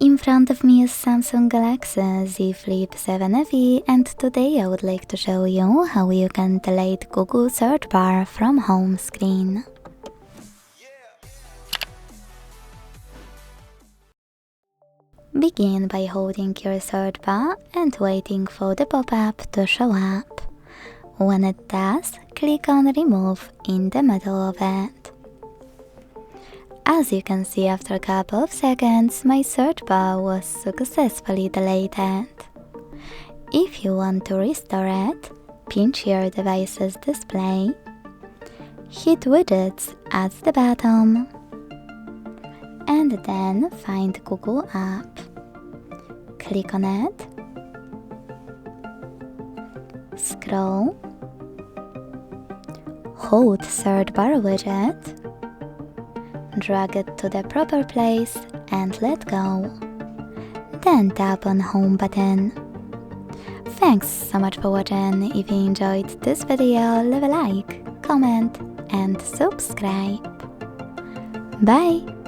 In front of me is Samsung Galaxy Z Flip 7 FE, and today I would like to show you how you can delete Google search bar from home screen. Begin by holding your search bar and waiting for the pop-up to show up. When it does, click on Remove in the middle of it. As you can see, after a couple of seconds, my search bar was successfully deleted. If you want to restore it, pinch your device's display, hit widgets at the bottom, and then find Google app. Click on it, scroll, hold search bar widget, drag it to the proper place and let go. Then tap on home button. Thanks so much for watching. If you enjoyed this video, leave a like, comment and subscribe. Bye!